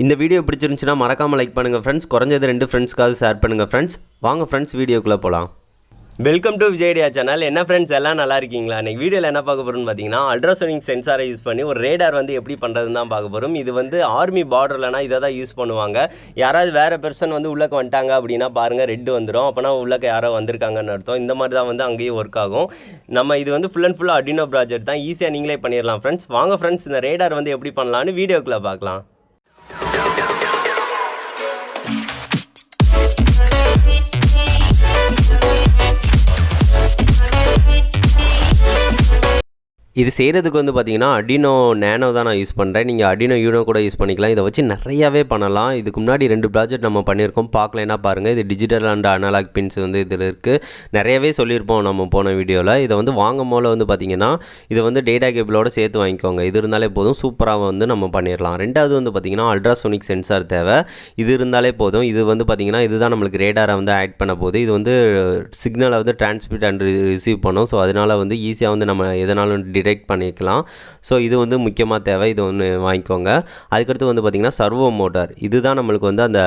இந்த வீடியோ பிடிச்சிருந்துச்சுன்னா மறக்காமல் லைக் பண்ணுங்கள் ஃப்ரெண்ட்ஸ். குறைஞ்சது 2 ஃப்ரெண்ட்ஸ்க்காவது ஷேர் பண்ணுங்கள் ஃப்ரெண்ட்ஸ். வாங்க ஃப்ரெண்ட்ஸ் வீடியோக்குள்ளே போகலாம். Welcome to Vijay channel. என்ன ஃப்ரெண்ட்ஸ் எல்லாம் நல்லா இருக்கீங்களா? இன்றைக்கி வீடியோவில் என்ன பார்க்க போகிறோம்னு பார்த்தீங்கன்னா, அல்ட்ராசோனிக் சென்சாரை யூஸ் பண்ணி ஒரு ரேடார் வந்து எப்படி பண்ணுறதுன்னு தான் பார்க்க போகிறோம். இது வந்து ஆர்மி பார்டர்லனா இதை தான் யூஸ் பண்ணுவாங்க. யாராவது வேறு பெர்சன் வந்து உள்ளக்க வந்துட்டாங்க அப்படின்னா பாருங்கள், ரெட் வந்துடும். அப்போனா உள்ளக்க யாரோ வந்திருக்காங்கன்னு அர்த்தம். இந்த மாதிரி தான் வந்து அங்கேயும் ஒர்க் ஆகும். நம்ம இது வந்து ஃபுல் அண்ட் ஃபுல்லாக Arduino ப்ராஜெக்ட் தான். ஈஸியாக நீங்களே பண்ணிடலாம் ஃப்ரெண்ட்ஸ். வாங்க ஃப்ரெண்ட்ஸ், இந்த ரேடார் வந்து எப்படி பண்ணலான்னு வீடியோக்குள்ளே பார்க்கலாம். இது செய்கிறதுக்கு வந்து பார்த்திங்கன்னா Arduino Nano தான் நான் யூஸ் பண்ணுறேன். நீங்கள் Arduino Uno கூட யூஸ் பண்ணிக்கலாம். இதை வச்சு நிறையாவே பண்ணலாம். இதுக்கு முன்னாடி 2 ப்ராஜெக்ட் நம்ம பண்ணியிருக்கோம். பார்க்கலைன்னா பாருங்கள். இது டிஜிட்டல் அண்ட் அனலாக் பின்ஸ் வந்து இதில் இருக்குது. நிறையவே சொல்லியிருப்போம் நம்ம போன வீடியோவில். இதை வந்து வாங்கும் போல வந்து பார்த்திங்கன்னா இதை வந்து டேட்டா கேபிளோடு சேர்த்து வாங்கிக்கோங்க. இது இருந்தாலே போதும், சூப்பராக வந்து நம்ம பண்ணிடலாம். ரெண்டாவது வந்து பார்த்திங்கன்னா அல்ட்ராசோனிக் சென்சார் தேவை. இது இருந்தாலே போதும். இது வந்து பார்த்திங்கன்னா இதுதான் நம்மளுக்கு ரேடாரை வந்து ஆட் பண்ண போகுது. இது வந்து சிக்னலை வந்து டிரான்ஸ்மிட் அண்ட் ரிசீவ் பண்ணும். ஸோ அதனால் வந்து ஈஸியாக வந்து நம்ம எதனாலும் டிடெக்ட் பண்ணிக்கலாம். ஸோ இது வந்து முக்கியமாக தேவை. இது ஒன்று வாங்கிக்கோங்க. அதுக்கடுத்து வந்து பார்த்திங்கன்னா சர்வோ மோட்டார். இதுதான் நம்மளுக்கு வந்து அந்த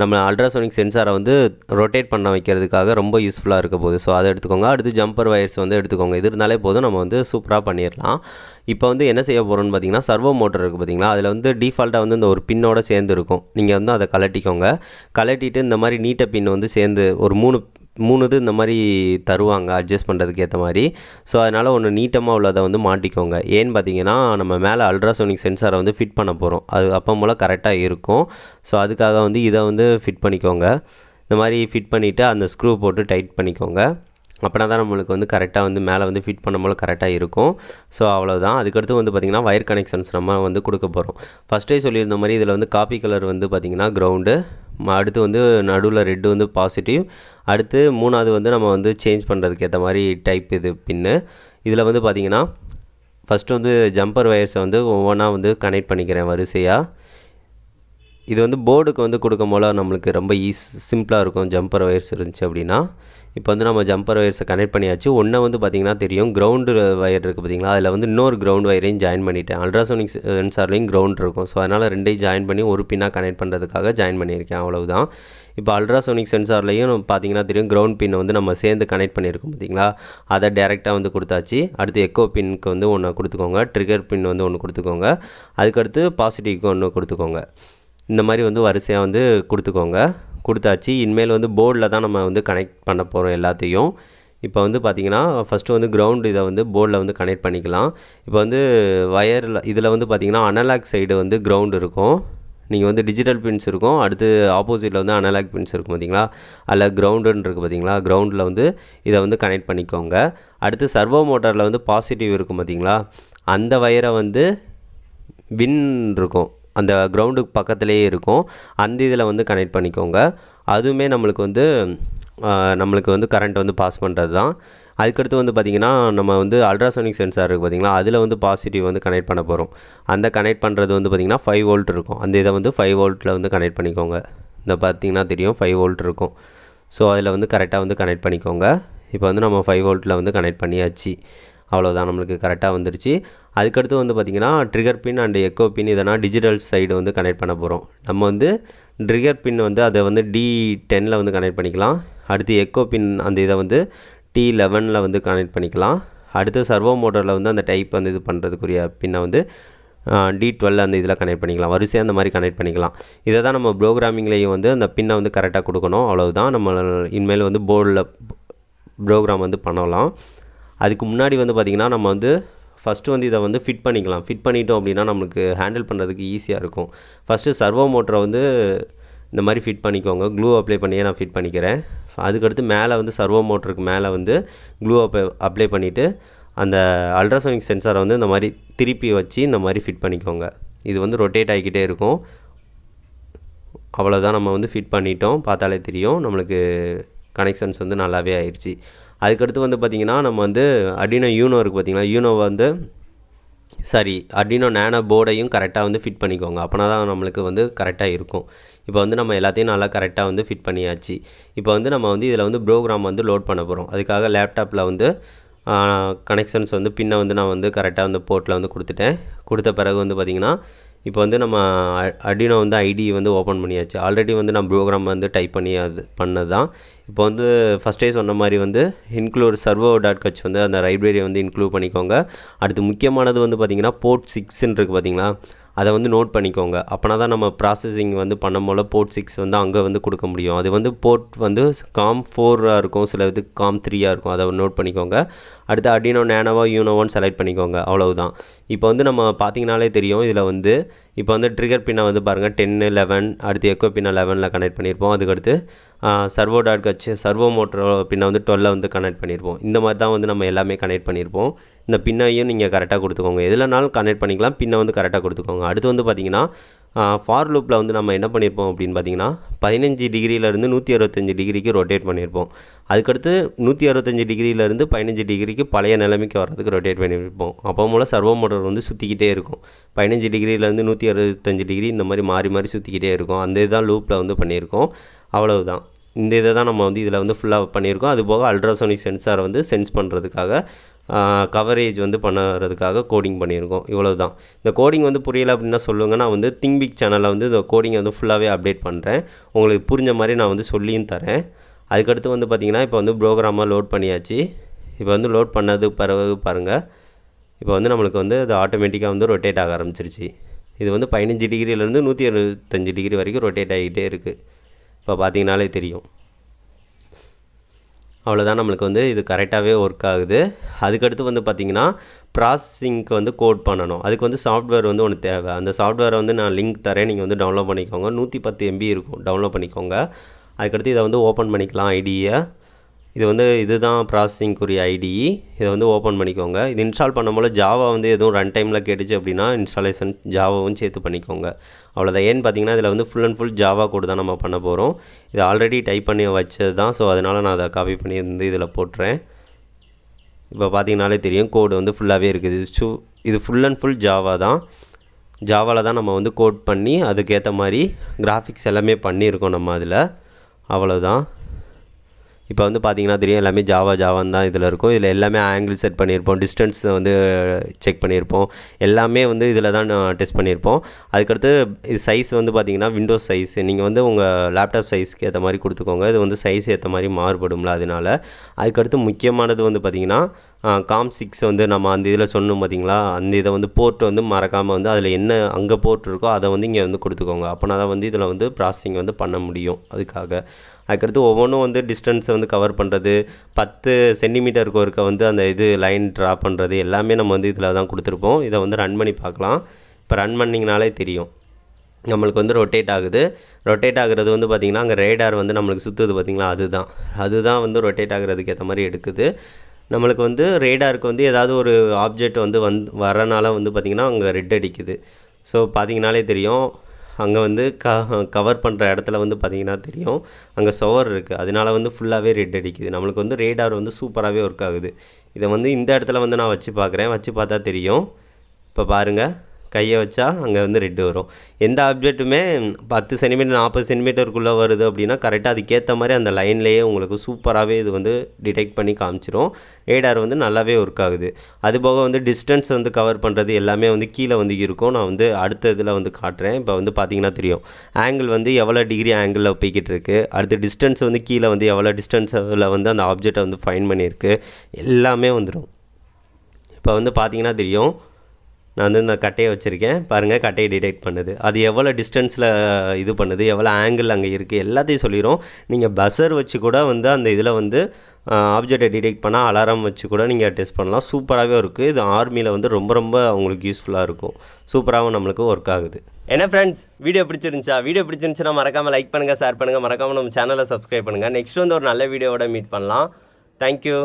நம்ம அல்ட்ராசோனிக் சென்சாரை வந்து ரொட்டேட் பண்ண வைக்கிறதுக்காக ரொம்ப யூஸ்ஃபுல்லாக இருக்க போகுது. ஸோ அதை எடுத்துக்கோங்க. அடுத்து ஜம்பர் வயர்ஸ் வந்து எடுத்துக்கோங்க. இது இருந்தாலே போதும், நம்ம வந்து சூப்பராக பண்ணிடலாம். இப்போ வந்து என்ன செய்ய போகிறோம்னு பார்த்தீங்கன்னா, சர்வோ மோட்டர் இருக்குது பார்த்தீங்களா, அதில் வந்து டிஃபால்ட்டாக வந்து இந்த ஒரு பின்னோட சேர்ந்து இருக்கும். நீங்கள் வந்து அதை கலட்டிக்கோங்க. கலட்டிட்டு இந்த மாதிரி நீட்ட பின் வந்து சேர்ந்து ஒரு மூணு இது இந்த மாதிரி தருவாங்க அட்ஜஸ்ட் பண்ணுறதுக்கு ஏற்ற மாதிரி. ஸோ அதனால் ஒன்று நீட்டமாக உள்ளதை வந்து மாட்டிக்கோங்க. ஏன்னு பார்த்தீங்கன்னா, நம்ம மேலே அல்ட்ராசோனிக் சென்சாரை வந்து ஃபிட் பண்ண போகிறோம். அது அப்போ போல் கரெக்டாக இருக்கும். ஸோ அதுக்காக வந்து இதை வந்து ஃபிட் பண்ணிக்கோங்க. இந்த மாதிரி ஃபிட் பண்ணிவிட்டு அந்த ஸ்க்ரூ போட்டு டைட் பண்ணிக்கோங்க. அப்படின்னா தான் நம்மளுக்கு வந்து கரெக்டாக வந்து மேலே வந்து ஃபிட் பண்ண போல் கரெக்டாக இருக்கும். ஸோ அவ்வளோதான். அதுக்கடுத்து வந்து பார்த்திங்கன்னா வயர் கனெக்ஷன்ஸ் நம்ம வந்து கொடுக்க போகிறோம். ஃபஸ்ட்டே சொல்லியிருந்த மாதிரி இதில் வந்து காப்பி கலர் வந்து பார்த்திங்கன்னா கிரவுண்டு, அடுத்து வந்து நடுவில் ரெட்டு வந்து பாசிட்டிவ், அடுத்து 3வது வந்து நம்ம வந்து சேஞ்ச் பண்ணுறதுக்கு ஏற்ற மாதிரி டைப் இது பின்னு. இதில் வந்து பார்த்திங்கன்னா ஃபஸ்ட்டு வந்து ஜம்பர் வயர்ஸை வந்து ஒவ்வொன்றா வந்து கனெக்ட் பண்ணிக்கிறேன் வரிசையாக. இது வந்து போர்டுக்கு வந்து கொடுக்கும் போல் நம்மளுக்கு ரொம்ப சிம்பிளாக இருக்கும் ஜம்பர் வயர்ஸ் இருந்துச்சு அப்படின்னா. இப்போ வந்து நம்ம ஜம்பர் வயர்ஸை கனெக்ட் பண்ணியாச்சு. ஒன்றை வந்து பார்த்திங்கன்னா தெரியும், கிரவுண்டு வயர் இருக்குது பார்த்திங்களா, அதில் வந்து இன்னொரு கிரவுண்ட் வயரையும் ஜாயின் பண்ணிட்டேன். அல்ட்ராசோனிக் சென்சார்லேயும் கிரவுண்ட் இருக்கும். ஸோ அதனால் ரெண்டையும் ஜாயின் பண்ணி ஒரு பின்னாக கனெக்ட் பண்ணுறதுக்காக ஜாயின் பண்ணியிருக்கேன். அவ்வளவுதான். இப்போ அல்ட்ராசோனிக் சென்சார்லேயும் பார்த்திங்கன்னா தெரியும், கிரவுண்ட் பின்னை வந்து நம்ம சேர்ந்து கனெக்ட் பண்ணியிருக்கோம் பார்த்திங்களா, அதை டேரெக்டாக வந்து கொடுத்தாச்சு. அடுத்து எக்கோ பின்னுக்கு வந்து ஒன்று கொடுத்துக்கோங்க, ட்ரிகர் பின் வந்து ஒன்று கொடுத்துக்கோங்க, அதுக்கடுத்து பாசிட்டிவ்க்கு ஒன்று கொடுத்துக்கோங்க. இந்த மாதிரி வந்து வரிசையாக வந்து கொடுத்தாச்சு. இனிமேல் வந்து போர்டில் தான் நம்ம வந்து கனெக்ட் பண்ண போகிறோம் எல்லாத்தையும். இப்போ வந்து பார்த்திங்கன்னா ஃபஸ்ட்டு வந்து கிரவுண்டு இதை வந்து போர்டில் வந்து கனெக்ட் பண்ணிக்கலாம். இப்போ வந்து வயரில் இதில் வந்து பார்த்திங்கன்னா அனலாக் சைடு வந்து கிரவுண்டு இருக்கும். நீங்கள் வந்து டிஜிட்டல் பின்ஸ் இருக்கும். அடுத்து ஆப்போசிட்டில் வந்து அனலாக் பின்ஸ் இருக்கும் பார்த்திங்களா, அதில் கிரவுண்டுன்னு இருக்குது பார்த்திங்களா. கிரவுண்டில் வந்து இதை வந்து கனெக்ட் பண்ணிக்கோங்க. அடுத்து சர்வோ மோட்டாரில் வந்து பாசிட்டிவ் இருக்கும் பார்த்திங்களா, அந்த வயரை வந்து வின் இருக்கும், அந்த கிரவுண்டுக்கு பக்கத்துலேயே இருக்கும், அந்த இதில் வந்து கனெக்ட் பண்ணிக்கோங்க. அதுவுமே நம்மளுக்கு வந்து கரண்ட் வந்து பாஸ் பண்ணுறது தான். அதுக்கடுத்து வந்து பார்த்திங்கன்னா நம்ம வந்து அல்ட்ராசோனிக் சென்சார் இருக்குது பார்த்திங்களா, அதில் வந்து பாசிட்டிவ் வந்து கனெக்ட் பண்ண போகிறோம். அந்த கனெக்ட் பண்ணுறது வந்து பார்த்திங்கன்னா 5 வோல்ட் இருக்கும். அந்த இதை வந்து 5 வோல்ட்டில் வந்து கனெக்ட் பண்ணிக்கோங்க. இந்த பார்த்திங்கன்னா தெரியும் 5 வோல்ட் இருக்கும். ஸோ அதில் வந்து கரெக்டாக வந்து கனெக்ட் பண்ணிக்கோங்க. இப்போ வந்து நம்ம 5 வோல்ட்டில் வந்து கனெக்ட் பண்ணியாச்சு. அவ்வளோதான், நம்மளுக்கு கரெக்டாக வந்துடுச்சு. அதுக்கடுத்து வந்து பார்த்திங்கன்னா ட்ரிகர் பின் அண்ட் எக்கோ பின் இதெல்லாம் டிஜிட்டல் சைடு வந்து கனெக்ட் பண்ண போகிறோம். நம்ம வந்து ட்ரிகர் பின் வந்து அதை வந்து D10 வந்து கனெக்ட் பண்ணிக்கலாம். அடுத்து எக்கோ பின் அந்த இதை வந்து T11 வந்து கனெக்ட் பண்ணிக்கலாம். அடுத்து சர்வோ மோட்டரில் வந்து அந்த டைப் வந்து இது பண்ணுறதுக்குரிய பின்னை வந்து D12 அந்த இதில் கனெக்ட் பண்ணிக்கலாம். வரிசையாக அந்த மாதிரி கனெக்ட் பண்ணிக்கலாம். இதை தான் நம்ம ப்ரோக்ராமிங்லேயும் வந்து அந்த பின்னை வந்து கரெக்டாக கொடுக்கணும். அவ்வளவுதான். நம்ம இனிமேல் வந்து போர்டில் ப்ரோக்ராம் வந்து பண்ணலாம். அதுக்கு முன்னாடி வந்து பார்த்திங்கன்னா நம்ம வந்து ஃபஸ்ட்டு வந்து இதை வந்து ஃபிட் பண்ணிக்கலாம். ஃபிட் பண்ணிட்டோம் அப்படின்னா நம்மளுக்கு ஹேண்டில் பண்ணுறதுக்கு ஈஸியாக இருக்கும். ஃபஸ்ட்டு சர்வோ மோட்டரை வந்து இந்த மாதிரி ஃபிட் பண்ணிக்கோங்க. க்ளூ அப்ளை பண்ணியே நான் ஃபிட் பண்ணிக்கிறேன். அதுக்கடுத்து மேலே வந்து சர்வோ மோட்டருக்கு மேலே வந்து க்ளூ அப்ளை பண்ணிவிட்டு அந்த அல்ட்ராசோனிக் சென்சாரை வந்து இந்த மாதிரி திருப்பி வச்சு இந்த மாதிரி ஃபிட் பண்ணிக்கோங்க. இது வந்து ரொட்டேட் ஆகிக்கிட்டே இருக்கும். அவ்வளோதான், நம்ம வந்து ஃபிட் பண்ணிட்டோம். பார்த்தாலே தெரியும் நம்மளுக்கு கனெக்ஷன்ஸ் வந்து நல்லாவே ஆயிடுச்சு. அதுக்கடுத்து வந்து பார்த்திங்கன்னா நம்ம வந்து Arduino Uno இருக்குது பார்த்திங்களா, Arduino Nano போர்டையும் கரெக்டாக வந்து ஃபிட் பண்ணிக்கோங்க. அப்போனா தான் நம்மளுக்கு வந்து கரெக்டாக இருக்கும். இப்போ வந்து நம்ம எல்லாத்தையும் நல்லா கரெக்டாக வந்து ஃபிட் பண்ணியாச்சு. இப்போ வந்து நம்ம வந்து இதில் வந்து ப்ரோக்ராம் வந்து லோட் பண்ண போகிறோம். அதுக்காக லேப்டாப்பில் வந்து கனெக்ஷன்ஸ் வந்து பின்னை வந்து நான் வந்து கரெக்டாக வந்து போர்ட்டில் வந்து கொடுத்துட்டேன். கொடுத்த பிறகு வந்து பார்த்திங்கன்னா இப்போ வந்து நம்ம Arduino வந்து ஐடி வந்து ஓப்பன் பண்ணியாச்சு. ஆல்ரெடி வந்து நான் ப்ரோக்ராம் வந்து டைப் பண்ணி அது பண்ணது தான். இப்போ வந்து ஃபஸ்ட்டே சொன்ன மாதிரி வந்து இன்க்ளூட் servo.h வந்து அந்த லைப்ரரியை வந்து இன்க்ளூட் பண்ணிக்கோங்க. அடுத்து முக்கியமானது வந்து பார்த்திங்கன்னா போர்ட் 6ன்னு இருக்குது பார்த்தீங்களா, அதை வந்து நோட் பண்ணிக்கோங்க. அப்போனா தான் நம்ம ப்ராசஸிங் வந்து பண்ணும்போது போர்ட் 6 வந்து அங்கே வந்து கொடுக்க முடியும். அது வந்து போர்ட் வந்து COM4 இருக்கும், சில இது COM3 இருக்கும். அதை நோட் பண்ணிக்கோங்க. அடுத்து Arduino Nanoவோ யூனோவோன்னு செலக்ட் பண்ணிக்கோங்க. அவ்வளவுதான். இப்போ வந்து நம்ம பார்த்தீங்கனாலே தெரியும், இதில் வந்து இப்போ வந்து ட்ரிகர் பின்னை வந்து பாருங்கள் 10, 11, அடுத்து எக்கோ பின்னை 11 கனெக்ட் பண்ணியிருப்போம். அதுக்கடுத்து servo.h சர்வோ மோட்டர் பின்னை வந்து 12 வந்து கனெக்ட் பண்ணியிருப்போம். இந்த மாதிரி தான் வந்து நம்ம எல்லாமே கனெக்ட் பண்ணியிருப்போம். இந்த பின்னையும் நீங்கள் கரெக்டாக கொடுத்துக்கோங்க. எதுலனாலும் கனெக்ட் பண்ணிக்கலாம், பின்னை வந்து கரெக்டாக கொடுத்துக்கோங்க. அடுத்து வந்து பார்த்திங்கன்னா ஃபார் லூப்பில் வந்து நம்ம என்ன பண்ணியிருப்போம் அப்படின்னு பார்த்தீங்கன்னா 15 டிகிரியிலேருந்து 165 டிகிரிக்கு ரொட்டேட் பண்ணியிருப்போம். அதுக்கடுத்து 165 டிகிரியிலேருந்து 15 டிகிரிக்கு பழைய நிலைமைக்கு வர்றதுக்கு ரொட்டேட் பண்ணியிருப்போம். அப்போ மூலம் சர்வோ மோட்டர் வந்து சுற்றிக்கிட்டே இருக்கும். 15 டிகிரியிலேருந்து 165 டிகிரி இந்த மாதிரி மாறி மாறி சுற்றிக்கிட்டே இருக்கும். அந்த இதுதான் லூப்பில் வந்து பண்ணியிருக்கோம். அவ்வளவுதான். இந்த இதை தான் நம்ம வந்து இதில் வந்து ஃபுல்லாக பண்ணியிருக்கோம். அதுபோக அல்ட்ராசோனிக் சென்சாரை வந்து சென்ஸ் பண்ணுறதுக்காக கவரேஜ் வந்து பண்ணுறதுக்காக கோடிங் பண்ணியிருக்கோம். இவ்வளோ தான். இந்த கோடிங் வந்து புரியலை அப்படின்னா சொல்லுங்கள். நான் வந்து திங்பிக் சேனலில் வந்து இந்த கோடிங்கை வந்து ஃபுல்லாகவே அப்டேட் பண்ணுறேன். உங்களுக்கு புரிஞ்ச மாதிரி நான் வந்து சொல்லியும் தரேன். அதுக்கடுத்து வந்து பார்த்திங்கன்னா இப்போ வந்து ப்ரோக்ராமாக லோட் பண்ணியாச்சு. இப்போ வந்து லோட் பண்ணது பிறகு பாருங்கள், இப்போ வந்து நம்மளுக்கு வந்து அது ஆட்டோமேட்டிக்காக வந்து ரொட்டேட் ஆக ஆரம்பிச்சிருச்சு. இது வந்து 15 டிகிரியிலேருந்து 165 டிகிரி வரைக்கும் ரொட்டேட் ஆகிட்டே இருக்குது. இப்போ பார்த்தீங்கனாலே தெரியும். அவ்வளோதான், நம்மளுக்கு வந்து இது கரெக்டாகவே ஒர்க் ஆகுது. அதுக்கடுத்து வந்து பார்த்திங்கன்னா ப்ராசஸிங்க்கு வந்து கோட் பண்ணணும். அதுக்கு வந்து சாஃப்ட்வேர் வந்து ஒன்று தேவை. அந்த சாஃப்ட்வேரை வந்து நான் லிங்க் தரேன், நீங்கள் வந்து டவுன்லோட் பண்ணிக்கோங்க. 110 MB இருக்கும், டவுன்லோட் பண்ணிக்கோங்க. அதுக்கடுத்து இதை வந்து ஓப்பன் பண்ணிக்கலாம் ஐடியை. இது வந்து இதுதான் ப்ராசஸிங்குரிய ஐடிஇ. இதை வந்து ஓப்பன் பண்ணிக்கோங்க. இது இன்ஸ்டால் பண்ணும்போது ஜாவா வந்து எதுவும் ரன் டைமில் கேட்டுச்சு அப்படின்னா இன்ஸ்டாலேஷன் ஜாவாவும் சேர்த்து பண்ணிக்கோங்க. அவ்வளோதான். ஏன்னு பார்த்தீங்கன்னா இதில் வந்து ஃபுல் அண்ட் ஃபுல் ஜாவா கோடு தான் நம்ம பண்ண போகிறோம். இது ஆல்ரெடி டைப் பண்ணி வச்சது தான். ஸோ அதனால் நான் அதை காப்பி பண்ணி வந்து இதில் போட்டுறேன். இப்போ பார்த்தீங்கனாலே தெரியும், கோடு வந்து ஃபுல்லாகவே இருக்குது. இது ஃபுல் அண்ட் ஃபுல் ஜாவா தான். ஜாவாவில் தான் நம்ம வந்து கோட் பண்ணி அதுக்கேற்ற மாதிரி கிராஃபிக்ஸ் எல்லாமே பண்ணியிருக்கோம் நம்ம அதில். அவ்வளோதான். இப்போ வந்து பார்த்திங்கன்னா தெரியும், எல்லாமே ஜாவான்னு தான் இதில் இருக்கும். இதில் எல்லாமே ஆங்கிள் செட் பண்ணியிருப்போம், டிஸ்டன்ஸ் வந்து செக் பண்ணியிருப்போம், எல்லாமே வந்து இதில் தான் டெஸ்ட் பண்ணியிருப்போம். அதுக்கடுத்து இது சைஸ் வந்து பார்த்திங்கன்னா விண்டோஸ் சைஸ் நீங்கள் வந்து உங்கள் லேப்டாப் சைஸ்க்கு ஏற்ற மாதிரி கொடுத்துக்கோங்க. இது வந்து சைஸ் ஏற்ற மாதிரி மாறுபடும்ல, அதனால். அதுக்கடுத்து முக்கியமானது வந்து பார்த்திங்கன்னா COM6 வந்து நம்ம அந்த இதில் சொன்னோம் பார்த்திங்களா, அந்த இதை வந்து போர்ட் வந்து மறக்காமல் வந்து அதில் என்ன அங்கே போர்ட் இருக்கோ அதை வந்து இங்கே வந்து கொடுத்துக்கோங்க. அப்போனா தான் வந்து இதில் வந்து ப்ராசஸிங் வந்து பண்ண முடியும். அதுக்கடுத்து ஒவ்வொன்றும் வந்து டிஸ்டன்ஸை வந்து கவர் பண்ணுறது, 10 சென்டிமீட்டருக்கு ஒருக்க வந்து அந்த இது லைன் ட்ரா பண்ணுறது எல்லாமே நம்ம வந்து இதில் தான் கொடுத்துருப்போம். இதை வந்து ரன் பண்ணி பார்க்கலாம். இப்போ ரன் பண்ணிங்கனாலே தெரியும், நம்மளுக்கு வந்து ரொட்டேட் ஆகுது. ரொட்டேட் ஆகுறது வந்து பார்த்திங்கன்னா அங்கே ரேடார் வந்து நம்மளுக்கு சுற்றுது பார்த்திங்களா, அதுதான் வந்து ரொட்டேட் ஆகுறதுக்கு ஏற்ற மாதிரி எடுக்குது. நம்மளுக்கு வந்து ரேடாருக்கு வந்து ஏதாவது ஒரு ஆப்ஜெக்ட் வந்து வரனால வந்து பார்த்திங்கன்னா அங்கே ரெட் அடிக்குது. ஸோ பார்த்திங்கனாலே தெரியும், அங்கே வந்து கவர் பண்ணுற இடத்துல வந்து பார்த்திங்கன்னா தெரியும், அங்கே சுவர் இருக்குது, அதனால வந்து ஃபுல்லாகவே ரெட் அடிக்குது. நம்மளுக்கு வந்து ரேடார் வந்து சூப்பராகவே ஒர்க் ஆகுது. இதை வந்து இந்த இடத்துல வந்து நான் வச்சு பார்க்குறேன், வச்சு பார்த்தா தெரியும். இப்போ பாருங்கள், கையை வச்சா அங்கே வந்து ரெட்டு வரும். எந்த ஆப்ஜெக்ட்டுமே 10 சென்டிமீட்டர் 40 சென்டிமீட்டருக்குள்ளே வருது அப்படின்னா கரெக்டாக அதுக்கேற்ற மாதிரி அந்த லைன்லேயே உங்களுக்கு சூப்பராகவே இது வந்து டிடெக்ட் பண்ணி காமிச்சிரும். ரேடார் வந்து நல்லாவே ஒர்க் ஆகுது. அதுபோக வந்து டிஸ்டன்ஸ் வந்து கவர் பண்ணுறது எல்லாமே வந்து கீழே வந்து இருக்கும். நான் வந்து அடுத்த இதில் வந்து காட்டுறேன். இப்போ வந்து பார்த்திங்கன்னா தெரியும், ஆங்கிள் வந்து எவ்வளோ டிகிரி ஆங்கிளில் போய்கிட்டு இருக்குது. அடுத்து டிஸ்டன்ஸ் வந்து கீழே வந்து எவ்வளோ டிஸ்டன்ஸில் வந்து அந்த ஆப்ஜெக்டை வந்து ஃபைண்ட் பண்ணியிருக்கு, எல்லாமே வந்துடும். இப்போ வந்து பார்த்திங்கன்னா தெரியும், நான் வந்து இந்த கட்டையை வச்சுருக்கேன் பாருங்கள், கட்டையை டிடெக்ட் பண்ணுது. அது எவ்வளோ டிஸ்டன்ஸில் இது பண்ணுது, எவ்வளோ ஆங்கிள் அங்கே இருக்குது, எல்லாத்தையும் சொல்லிடும். நீங்கள் பஸர் வச்சு கூட வந்து அந்த இதில் வந்து ஆப்ஜெக்டை டிடெக்ட் பண்ணால் அலாரம் வச்சு கூட நீங்கள் டெஸ்ட் பண்ணலாம். சூப்பராகவே இருக்குது. இது ஆர்மியில் வந்து ரொம்ப ரொம்ப அவங்களுக்கு யூஸ்ஃபுல்லாக இருக்கும். சூப்பராகவும் நம்மளுக்கு ஒர்க் ஆகுது. என்ன ஃப்ரெண்ட்ஸ், வீடியோ பிடிச்சிருந்துச்சுன்னா மறக்காமல் லைக் பண்ணுங்கள், ஷேர் பண்ணுங்கள், மறக்காமல் நம்ம சேனலை சப்ஸ்கிரைப் பண்ணுங்கள். நெக்ஸ்ட் வந்து ஒரு நல்ல வீடியோவோட மீட் பண்ணலாம். தேங்க்யூ.